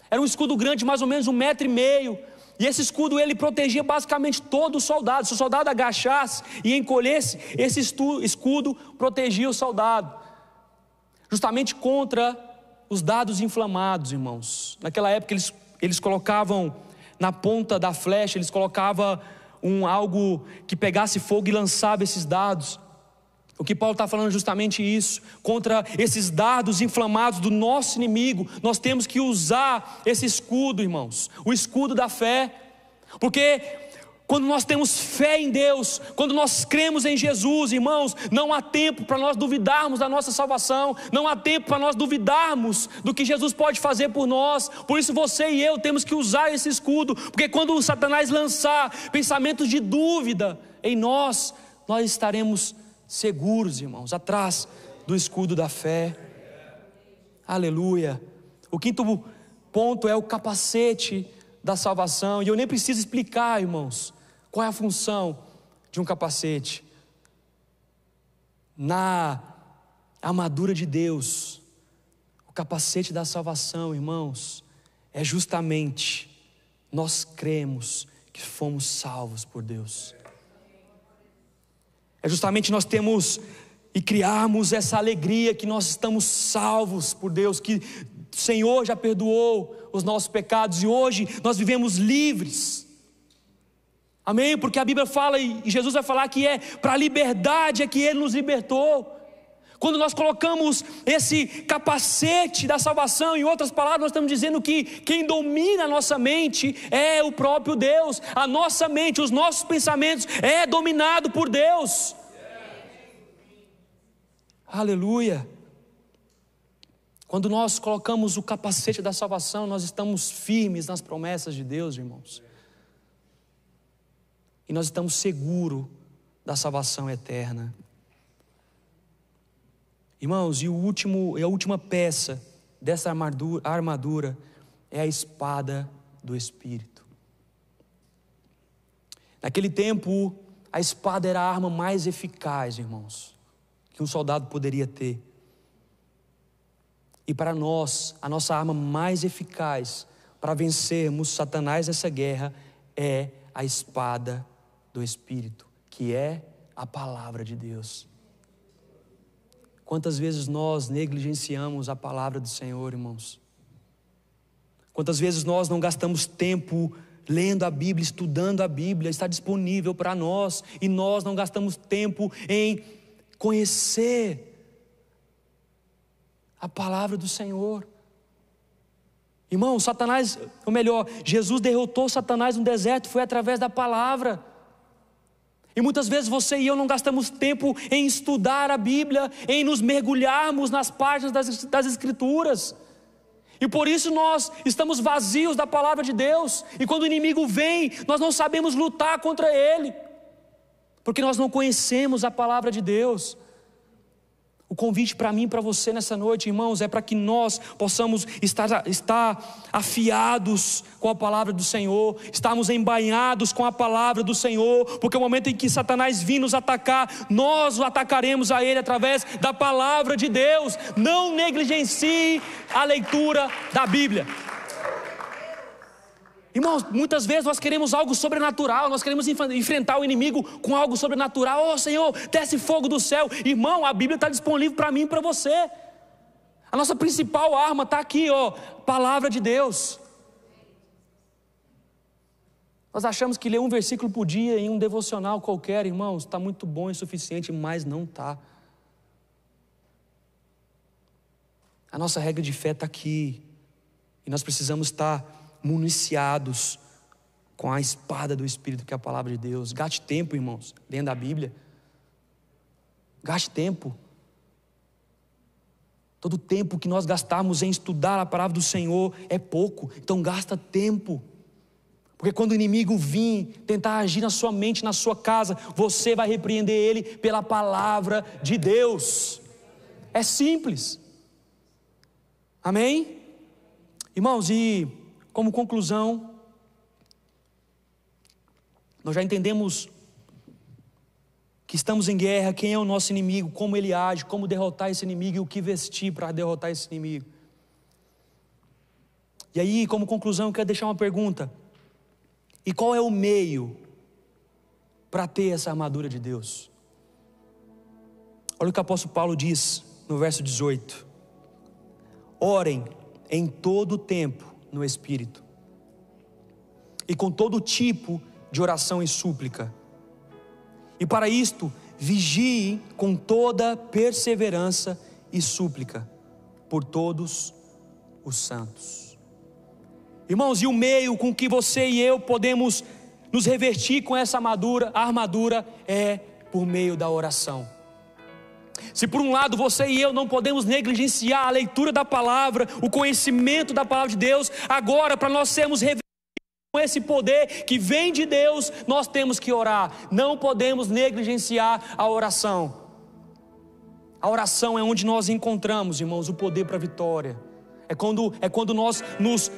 Era um escudo grande, mais ou menos 1,5 metros. E esse escudo, ele protegia basicamente todo o soldado. Se o soldado agachasse e encolhesse, esse escudo protegia o soldado, justamente contra os dardos inflamados, irmãos. Naquela época eles colocavam na ponta da flecha, eles colocavam algo que pegasse fogo e lançava esses dardos. O que Paulo está falando é justamente isso. Contra esses dardos inflamados do nosso inimigo, nós temos que usar esse escudo, irmãos, o escudo da fé. Porque quando nós temos fé em Deus, quando nós cremos em Jesus, irmãos, não há tempo para nós duvidarmos da nossa salvação, não há tempo para nós duvidarmos do que Jesus pode fazer por nós. Por isso você e eu temos que usar esse escudo, porque quando o Satanás lançar pensamentos de dúvida em nós, nós estaremos seguros, irmãos, atrás do escudo da fé. Aleluia. O quinto ponto é o capacete da salvação. E eu nem preciso explicar, irmãos, qual é a função de um capacete. Na armadura de Deus, o capacete da salvação, irmãos, é justamente nós cremos que fomos salvos por Deus. É justamente nós temos e criarmos essa alegria que nós estamos salvos por Deus, que o Senhor já perdoou os nossos pecados e hoje nós vivemos livres. Amém? Porque a Bíblia fala e Jesus vai falar que é para a liberdade é que Ele nos libertou. Quando nós colocamos esse capacete da salvação, em outras palavras, nós estamos dizendo que quem domina a nossa mente é o próprio Deus. A nossa mente, os nossos pensamentos é dominado por Deus. Aleluia. Quando nós colocamos o capacete da salvação, nós estamos firmes nas promessas de Deus, irmãos. E nós estamos seguros da salvação eterna. Irmãos, e a última peça dessa armadura é a espada do Espírito. Naquele tempo, a espada era a arma mais eficaz, irmãos, que um soldado poderia ter. E para nós, a nossa arma mais eficaz para vencermos Satanás nessa guerra é a espada do Espírito, que é a palavra de Deus. Quantas vezes nós negligenciamos a palavra do Senhor, irmãos? Quantas vezes nós não gastamos tempo lendo a Bíblia, estudando a Bíblia, está disponível para nós, e nós não gastamos tempo em conhecer a palavra do Senhor. Irmão, Satanás, ou melhor, Jesus derrotou Satanás no deserto, foi através da palavra. E muitas vezes você e eu não gastamos tempo em estudar a Bíblia, em nos mergulharmos nas páginas das Escrituras. E por isso nós estamos vazios da palavra de Deus. E quando o inimigo vem, nós não sabemos lutar contra ele, porque nós não conhecemos a palavra de Deus. O convite para mim e para você nessa noite, irmãos, é para que nós possamos estar afiados com a palavra do Senhor, estarmos embainhados com a palavra do Senhor, porque o momento em que Satanás vir nos atacar, nós o atacaremos a ele através da palavra de Deus. Não negligencie a leitura da Bíblia. Irmãos, muitas vezes nós queremos algo sobrenatural, nós queremos enfrentar o inimigo com algo sobrenatural. Oh Senhor, desce fogo do céu. Irmão, a Bíblia está disponível para mim e para você. A nossa principal arma está aqui, palavra de Deus. Nós achamos que ler um versículo por dia em um devocional qualquer, irmãos, está muito bom e suficiente, mas não está. A nossa regra de fé está aqui, e nós precisamos estar municiados com a espada do Espírito, que é a palavra de Deus. Gaste tempo, irmãos, lendo a Bíblia. Gaste tempo. Todo tempo que nós gastarmos em estudar a palavra do Senhor é pouco, então gasta tempo. Porque quando o inimigo vir tentar agir na sua mente, na sua casa, você vai repreender ele pela palavra de Deus. É simples. Amém? Irmãos, e como conclusão, nós já entendemos que estamos em guerra, quem é o nosso inimigo, como ele age, como derrotar esse inimigo e o que vestir para derrotar esse inimigo. E aí, como conclusão, eu quero deixar uma pergunta: e qual é o meio para ter essa armadura de Deus? Olha o que o apóstolo Paulo diz no verso 18: orem em todo o tempo no Espírito, e com todo tipo de oração e súplica, e para isto vigiem com toda perseverança e súplica por todos os santos. Irmãos, e o meio com que você e eu podemos nos revestir com essa armadura é por meio da oração. Se por um lado você e eu não podemos negligenciar a leitura da palavra, o conhecimento da palavra de Deus, agora para nós sermos revestidos com esse poder que vem de Deus, nós temos que orar. Não podemos negligenciar a oração. A oração é onde nós encontramos, irmãos, o poder para a vitória. É quando nós nos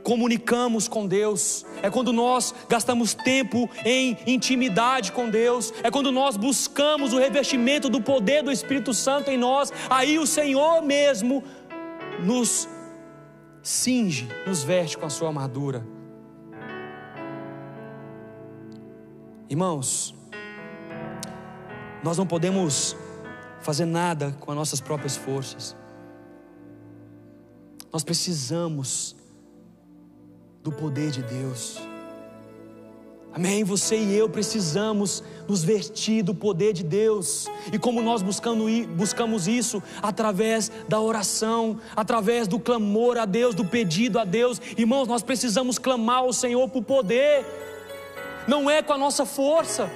comunicamos com Deus, é quando nós gastamos tempo em intimidade com Deus, é quando nós buscamos o revestimento do poder do Espírito Santo em nós. Aí o Senhor mesmo nos cinge, nos veste com a sua armadura. Irmãos, nós não podemos fazer nada com as nossas próprias forças. Nós precisamos do poder de Deus. Amém? Você e eu precisamos nos vestir do poder de Deus. E como nós buscamos isso? Através da oração, através do clamor a Deus, do pedido a Deus. Irmãos, nós precisamos clamar ao Senhor por poder. Não é com a nossa força,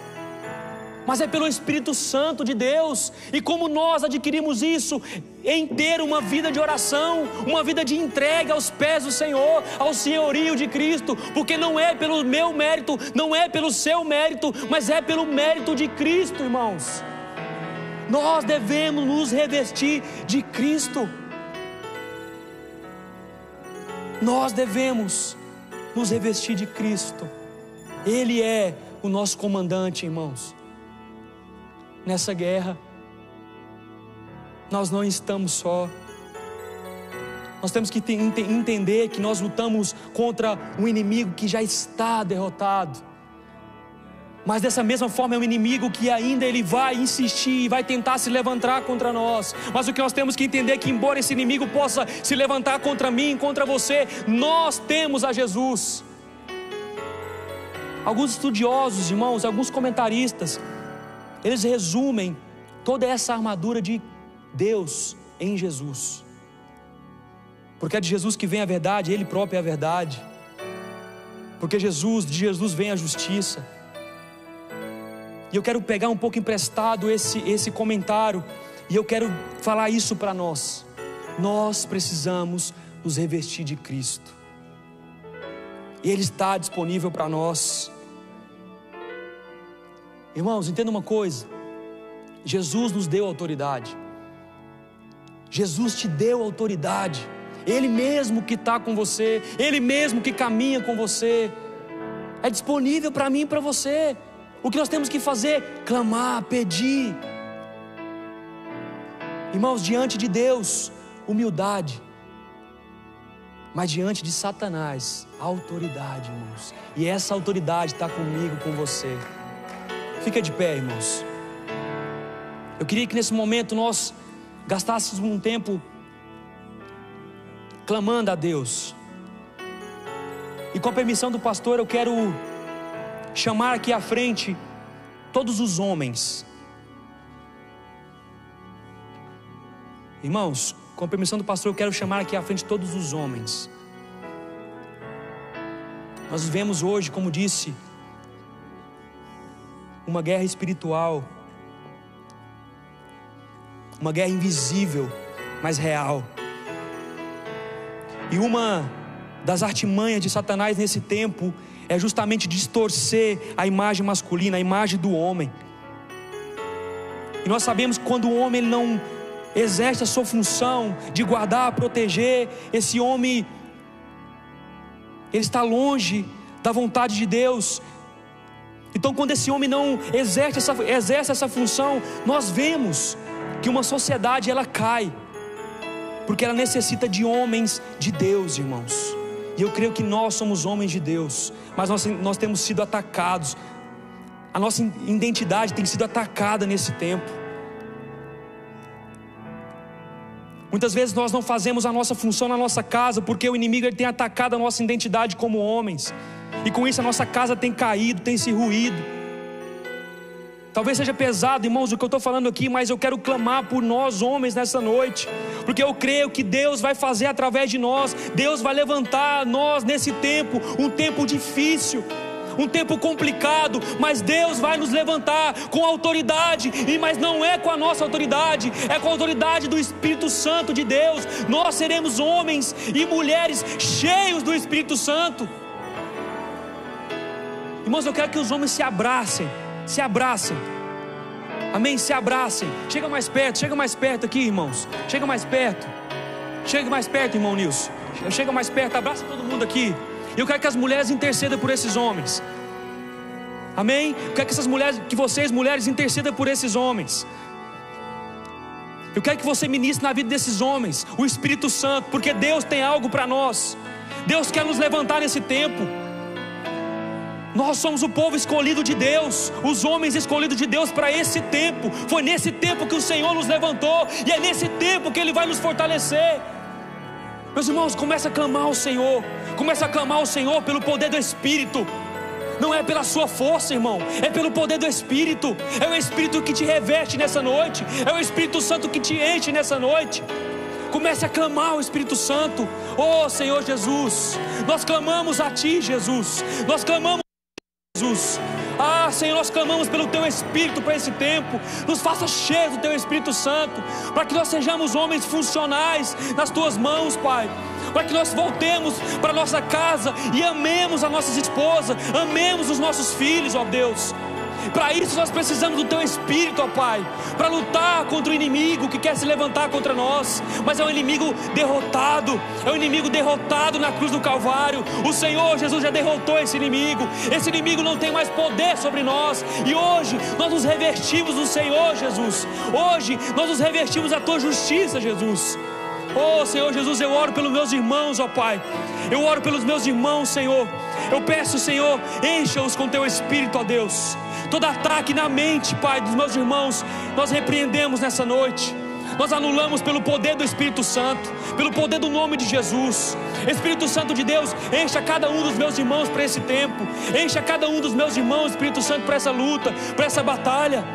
mas é pelo Espírito Santo de Deus. E como nós adquirimos isso? Em ter uma vida de oração, uma vida de entrega aos pés do Senhor, ao senhorio de Cristo. Porque não é pelo meu mérito, não é pelo seu mérito, mas é pelo mérito de Cristo, irmãos. Nós devemos nos revestir de Cristo. Nós devemos nos revestir de Cristo. Ele é o nosso comandante, irmãos. Nessa guerra, nós não estamos só. Nós temos que entender que nós lutamos contra um inimigo que já está derrotado. Mas dessa mesma forma é um inimigo que ainda ele vai insistir, vai tentar se levantar contra nós. Mas o que nós temos que entender é que embora esse inimigo possa se levantar contra mim, contra você, nós temos a Jesus. Alguns estudiosos, irmãos, alguns comentaristas, eles resumem toda essa armadura de Deus em Jesus. Porque é de Jesus que vem a verdade, Ele próprio é a verdade. Porque de Jesus vem a justiça. E eu quero pegar um pouco emprestado esse comentário, e eu quero falar isso para nós. Nós precisamos nos revestir de Cristo. Ele está disponível para nós. Irmãos, entenda uma coisa: Jesus nos deu autoridade. Jesus te deu autoridade. Ele mesmo que está com você, Ele mesmo que caminha com você, é disponível para mim e para você. O que nós temos que fazer? Clamar, pedir. Irmãos, diante de Deus, humildade. Mas diante de Satanás, autoridade, irmãos. E essa autoridade está comigo, com você. Fica de pé, irmãos. Eu queria que nesse momento nós gastássemos um tempo clamando a Deus. E com a permissão do pastor, eu quero chamar aqui à frente todos os homens. Irmãos, com a permissão do pastor, eu quero chamar aqui à frente todos os homens. Nós vivemos hoje, como disse, uma guerra espiritual, uma guerra invisível, mas real. E uma das artimanhas de Satanás nesse tempo é justamente distorcer a imagem masculina, a imagem do homem. E nós sabemos que quando o homem ele não exerce a sua função de guardar, proteger, esse homem, ele está longe da vontade de Deus. Então quando esse homem não exerce essa função, nós vemos que uma sociedade ela cai, porque ela necessita de homens de Deus, irmãos. E eu creio que nós somos homens de Deus, mas nós temos sido atacados. A nossa identidade tem sido atacada nesse tempo. Muitas vezes nós não fazemos a nossa função na nossa casa, porque o inimigo ele tem atacado a nossa identidade como homens. E com isso a nossa casa tem caído, tem se ruído. Talvez seja pesado, irmãos, o que eu estou falando aqui, mas eu quero clamar por nós homens nessa noite, porque eu creio que Deus vai fazer através de nós. Deus vai levantar nós nesse tempo, um tempo difícil, um tempo complicado, mas Deus vai nos levantar com autoridade, mas não é com a nossa autoridade, é com a autoridade do Espírito Santo de Deus. Nós seremos homens e mulheres cheios do Espírito Santo. Irmãos, eu quero que os homens se abracem, amém? Se abracem. Chega mais perto aqui, irmãos. Chega mais perto, irmão Nilson. Chega mais perto, abraça todo mundo aqui. Eu quero que as mulheres intercedam por esses homens, amém? Eu quero que vocês mulheres intercedam por esses homens. Eu quero que você ministre na vida desses homens o Espírito Santo, porque Deus tem algo para nós. Deus quer nos levantar nesse tempo. Nós somos o povo escolhido de Deus, os homens escolhidos de Deus para esse tempo. Foi nesse tempo que o Senhor nos levantou, e é nesse tempo que Ele vai nos fortalecer. Meus irmãos, começa a clamar ao Senhor. Começa a clamar ao Senhor pelo poder do Espírito. Não é pela sua força, irmão, é pelo poder do Espírito. É o Espírito que te reveste nessa noite, é o Espírito Santo que te enche nessa noite. Comece a clamar ao Espírito Santo. Oh Senhor Jesus, nós clamamos a Ti, Jesus. Nós clamamos Jesus. Ah, Senhor, nós clamamos pelo Teu Espírito para esse tempo. Nos faça cheios do Teu Espírito Santo, para que nós sejamos homens funcionais nas Tuas mãos, Pai. Para que nós voltemos para a nossa casa e amemos as nossas esposas, amemos os nossos filhos, ó Deus. Para isso nós precisamos do Teu Espírito, ó Pai, para lutar contra o inimigo que quer se levantar contra nós. Mas é um inimigo derrotado, é um inimigo derrotado na cruz do Calvário. O Senhor Jesus já derrotou esse inimigo. Esse inimigo não tem mais poder sobre nós. E hoje nós nos revestimos do Senhor Jesus. Hoje nós nos revestimos da Tua justiça, Jesus. Oh Senhor Jesus, eu oro pelos meus irmãos, ó Pai. Eu oro pelos meus irmãos, Senhor. Eu peço, Senhor, encha-os com Teu Espírito, ó Deus. Todo ataque na mente, Pai, dos meus irmãos, nós repreendemos nessa noite. Nós anulamos pelo poder do Espírito Santo, pelo poder do nome de Jesus. Espírito Santo de Deus, encha cada um dos meus irmãos para esse tempo. Encha cada um dos meus irmãos, Espírito Santo, para essa luta, para essa batalha.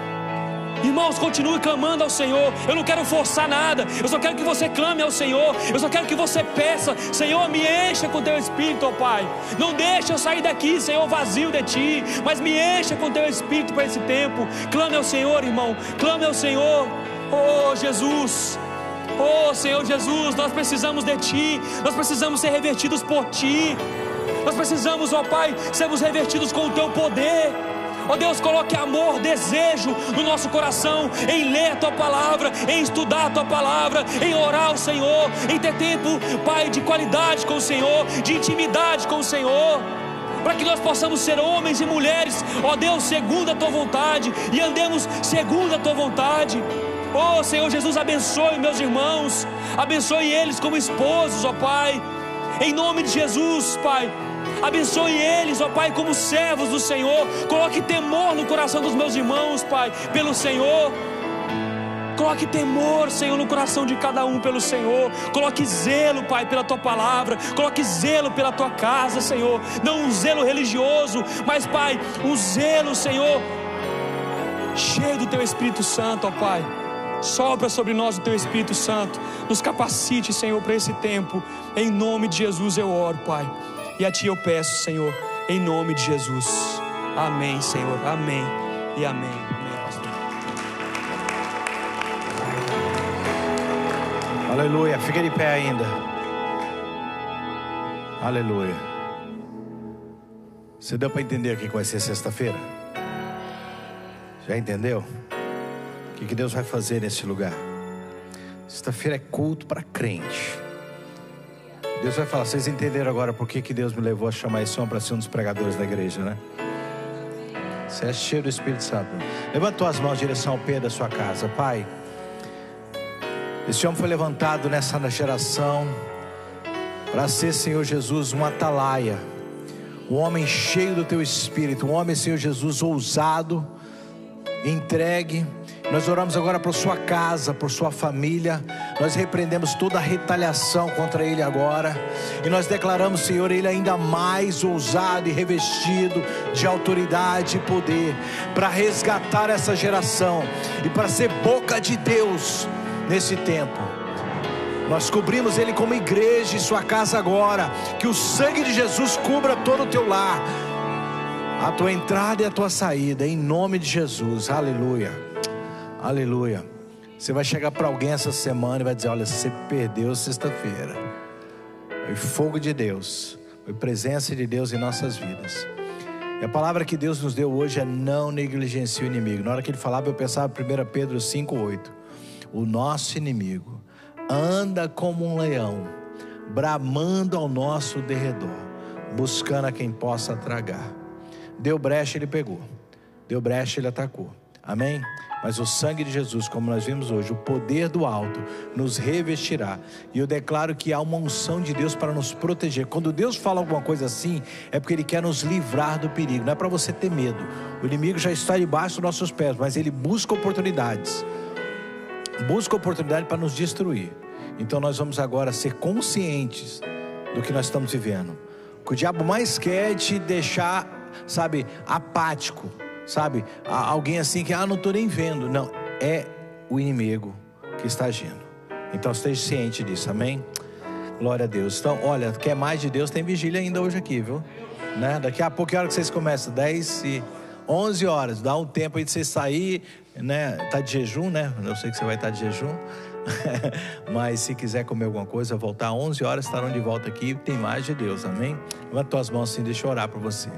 Irmãos, continue clamando ao Senhor. Eu não quero forçar nada, eu só quero que você clame ao Senhor. Eu só quero que você peça: Senhor, me encha com Teu Espírito, ó Pai. Não deixa eu sair daqui, Senhor, vazio de Ti, mas me encha com Teu Espírito para esse tempo. Clame ao Senhor, irmão, clame ao Senhor. Oh Jesus, oh Senhor Jesus, nós precisamos de Ti. Nós precisamos ser revestidos por Ti. Nós precisamos, ó Pai, sermos revestidos com o Teu poder. Ó Deus, coloque amor, desejo no nosso coração em ler a Tua palavra, em estudar a Tua palavra, em orar ao Senhor, em ter tempo, Pai, de qualidade com o Senhor, de intimidade com o Senhor, para que nós possamos ser homens e mulheres, ó Deus, segundo a Tua vontade, e andemos segundo a Tua vontade. Ó Senhor Jesus, abençoe meus irmãos, abençoe eles como esposos, ó Pai, em nome de Jesus, Pai. Abençoe eles, ó Pai, como servos do Senhor. Coloque temor no coração dos meus irmãos, Pai, pelo Senhor. Coloque temor, Senhor, no coração de cada um pelo Senhor. Coloque zelo, Pai, pela Tua palavra. Coloque zelo pela Tua casa, Senhor. Não um zelo religioso, mas, Pai, um zelo, Senhor, cheio do Teu Espírito Santo, ó Pai. Sopra sobre nós o Teu Espírito Santo. Nos capacite, Senhor, para esse tempo. Em nome de Jesus eu oro, Pai. E a Ti eu peço, Senhor, em nome de Jesus. Amém, Senhor. Amém e amém. Amém, pastor. Aleluia. Fica de pé ainda. Aleluia. Você deu para entender o que vai ser sexta-feira? Já entendeu? O que Deus vai fazer nesse lugar? Sexta-feira é culto para crente. Deus vai falar, vocês entenderam agora por que Deus me levou a chamar esse homem para ser um dos pregadores da igreja, né? Você é cheio do Espírito Santo. Levanta tuas mãos em direção ao pé da sua casa. Pai, esse homem foi levantado nessa geração para ser, Senhor Jesus, um atalaia, um homem cheio do Teu Espírito, um homem, Senhor Jesus, ousado, entregue. Nós oramos agora por sua casa, por sua família. Nós repreendemos toda a retaliação contra ele agora. E nós declaramos, Senhor, ele ainda mais ousado e revestido de autoridade e poder, para resgatar essa geração e para ser boca de Deus nesse tempo. Nós cobrimos ele como igreja e sua casa agora. Que o sangue de Jesus cubra todo o teu lar, a tua entrada e a tua saída, em nome de Jesus. Aleluia. Aleluia. Você vai chegar para alguém essa semana e vai dizer, olha, você perdeu sexta-feira. Foi fogo de Deus, foi presença de Deus em nossas vidas. E a palavra que Deus nos deu hoje é não negligencie o inimigo. Na hora que ele falava, eu pensava 1 Pedro 5,8. O nosso inimigo anda como um leão, bramando ao nosso derredor, buscando a quem possa tragar. Deu brecha, ele pegou. Deu brecha, ele atacou. Amém? Mas o sangue de Jesus, como nós vimos hoje, o poder do alto nos revestirá. E eu declaro que há uma unção de Deus para nos proteger. Quando Deus fala alguma coisa assim, é porque Ele quer nos livrar do perigo. Não é para você ter medo. O inimigo já está debaixo dos nossos pés, mas ele busca oportunidades. Busca oportunidade para nos destruir. Então nós vamos agora ser conscientes do que nós estamos vivendo. O que o diabo mais quer é te deixar, sabe, apático. Sabe, alguém assim que, não estou nem vendo. Não, é o inimigo que está agindo. Então esteja ciente disso, amém? Glória a Deus. Então, olha, quer mais de Deus, tem vigília ainda hoje aqui, viu? Né? Daqui a pouco, que hora que vocês começam? 10 e 11 horas, dá um tempo aí de você sair, né? Tá de jejum, né? Eu sei que você vai estar de jejum. Mas se quiser comer alguma coisa, voltar às 11 horas, estarão de volta aqui. Tem mais de Deus, amém? Levanta tuas mãos assim, deixa eu orar por você.